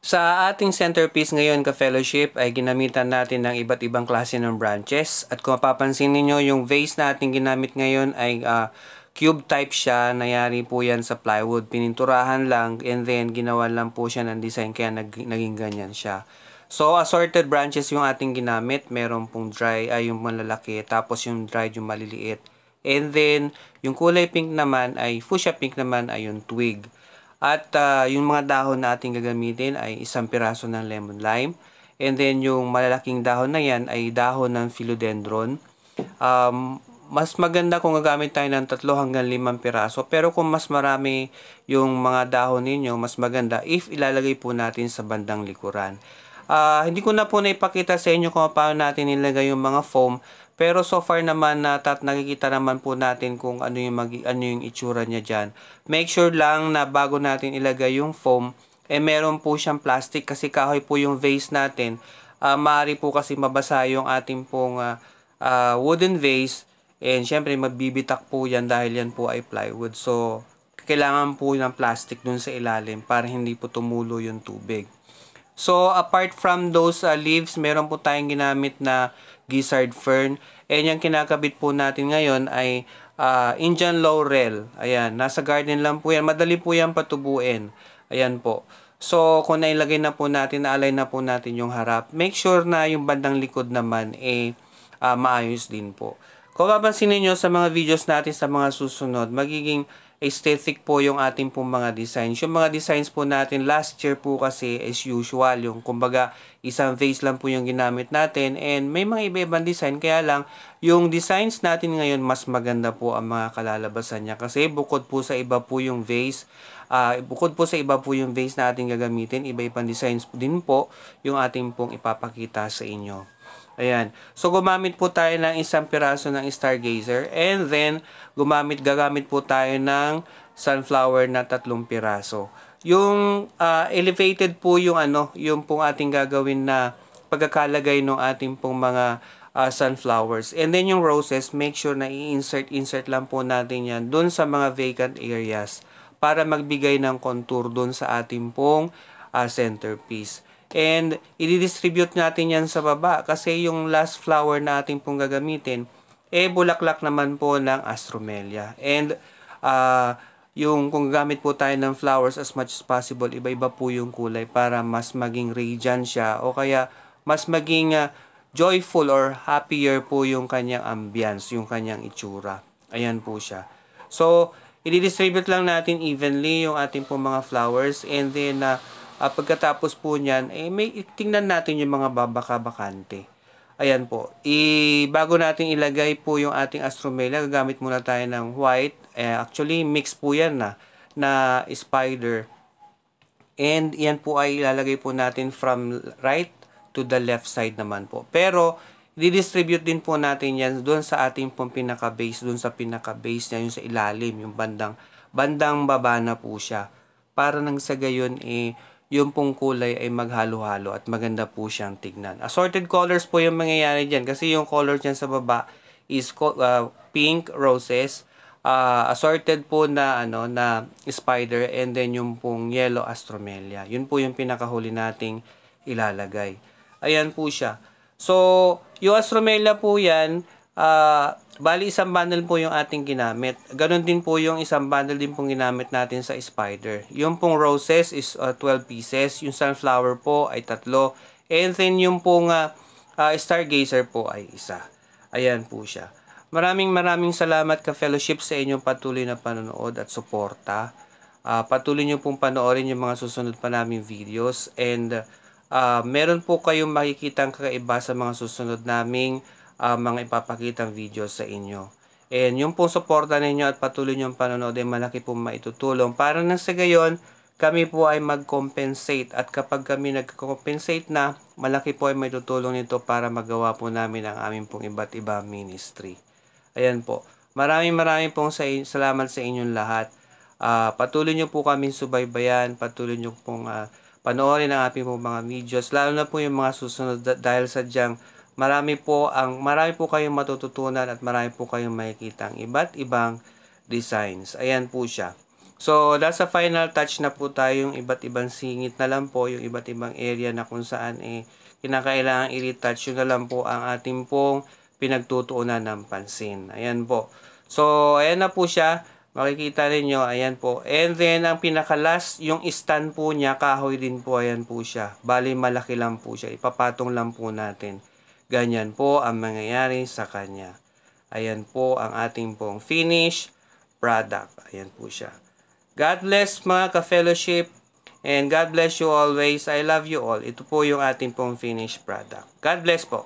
Sa ating centerpiece ngayon ka-fellowship ay ginamitan natin ng iba't ibang klase ng branches. At kung mapapansin ninyo, yung vase na ating ginamit ngayon ay cube type siya. Nayari po yan sa plywood. Pininturahan lang and then ginawa lang po siya ng design kaya naging ganyan siya. So assorted branches yung ating ginamit. Meron pong dry ay yung malalaki tapos yung dried yung maliliit. And then yung kulay pink naman ay fuchsia pink naman ay yung twig. At yung mga dahon na ating gagamitin ay isang piraso ng lemon lime. And then yung malalaking dahon na yan ay dahon ng philodendron. Mas maganda kung gagamit tayo ng 3 hanggang 5 piraso. Pero kung mas marami yung mga dahon ninyo, mas maganda if ilalagay po natin sa bandang likuran. Hindi ko na po naipakita sa inyo kung paano natin nilagay yung mga foam. Pero so far naman nakikita naman po natin kung ano yung itsura niya diyan. Make sure lang na bago natin ilagay yung foam, meron po siyang plastic kasi kahoy po yung vase natin. Maaari po kasi mabasa yung ating pong wooden vase and syempre magbibitak po yan dahil yan po ay plywood. So kailangan po ng plastic dun sa ilalim para hindi po tumulo yung tubig. So, apart from those leaves, meron po tayong ginamit na gizzard fern. And yung kinakabit po natin ngayon ay Indian laurel. Ayan, nasa garden lang po yan. Madali po yan patubuin. Ayan po. So, kung nailagay na po natin, naalay na po natin yung harap, make sure na yung bandang likod naman maayos din po. Kung mapapansin niyo sa mga videos natin sa mga susunod, magiging aesthetic po yung ating pong mga designs. Yung mga designs po natin last year po kasi as usual, yung kumbaga isang vase lang po yung ginamit natin and may mga iba-ibang design, kaya lang yung designs natin ngayon mas maganda po ang mga kalalabasan niya kasi bukod po sa iba po yung vase, na ating gagamitin, iba-ibang designs din po yung ating pong ipapakita sa inyo. Ayan. So, gumamit po tayo ng isang piraso ng stargazer and then gagamit po tayo ng sunflower na 3 piraso. Yung elevated po yung yung pong ating gagawin na pagkakalagay ng ating pong mga sunflowers. And then yung roses, make sure na insert lang po natin yan dun sa mga vacant areas para magbigay ng contour dun sa ating pong centerpiece. And i-distribute natin yan sa baba kasi yung last flower na ating pong gagamitin bulaklak naman po ng Astromelia. And yung kung gagamit po tayo ng flowers as much as possible, iba-iba po yung kulay para mas maging radiant siya o kaya mas maging joyful or happier po yung kanyang ambience, yung kanyang itsura. Ayan po siya. So, i-distribute lang natin evenly yung ating po mga flowers and then pagkatapos po niyan, tingnan natin yung mga babaka-bakante. Ayan po. Bago natin ilagay po yung ating Astromelia, gagamit muna tayo ng white. Actually, mix po yan na spider. And yan po ay ilalagay po natin from right to the left side naman po. Pero, i-distribute din po natin yan doon sa ating pong pinaka-base, doon sa pinaka-base niya, yung sa ilalim, yung bandang baba na po siya. Para nang sa gayon, yung pong kulay ay maghalo-halo at maganda po siyang tignan. Assorted colors po yung mangyayari dyan kasi yung color dyan sa baba is pink roses, assorted po na spider and then yung pong yellow Astromelia. Yun po yung pinakahuli nating ilalagay. Ayan po siya. So, yung Astromelia po yan, bali isang bundle po yung ating ginamit. Ganon din po yung isang bundle din pong ginamit natin sa spider. Yung pong roses is 12 pieces. Yung sunflower po ay 3. And then yung pong stargazer po ay 1. Ayan po siya. Maraming salamat ka-fellowship sa inyong patuloy na panonood at suporta. Patuloy nyo pong panoorin yung mga susunod pa naming videos. And meron po kayong makikitang kakaiba sa mga susunod naming mga ipapakitang videos sa inyo. And yung pong suporta ninyo at patuloy nyo panonood ay malaki pong maitutulong para nang sa gayon kami po ay mag-compensate at kapag kami nag-compensate na, malaki po ay maitutulong nito para magawa po namin ang aming pong iba't ibang ministry. Ayan po. Maraming pong salamat sa inyong lahat. Patuloy nyo po kami subaybayan, patuloy nyo pong panoorin ang ating pong mga videos, lalo na po yung mga susunod dahil sadyang marami po kayong matututunan at marami po kayong makikita ang iba't ibang designs. Ayan po siya. So, nasa final touch na po tayo, yung iba't ibang singit na lang po, yung iba't ibang area na kung saan kinakailangan i-retouch, yun na lang po ang ating pong pinagtutuunan ng pansin. Ayan po. So, ayan na po siya. Makikita ninyo, ayan po. And then, ang pinaka-last, yung stand po niya, kahoy din po, ayan po siya. Bali, malaki lang po siya. Ipapatong lang po natin. Ganyan po ang mangyayari sa kanya. Ayan po ang ating pong finish product. Ayan po siya. God bless mga ka-fellowship, and God bless you always. I love you all. Ito po yung ating pong finished product. God bless po.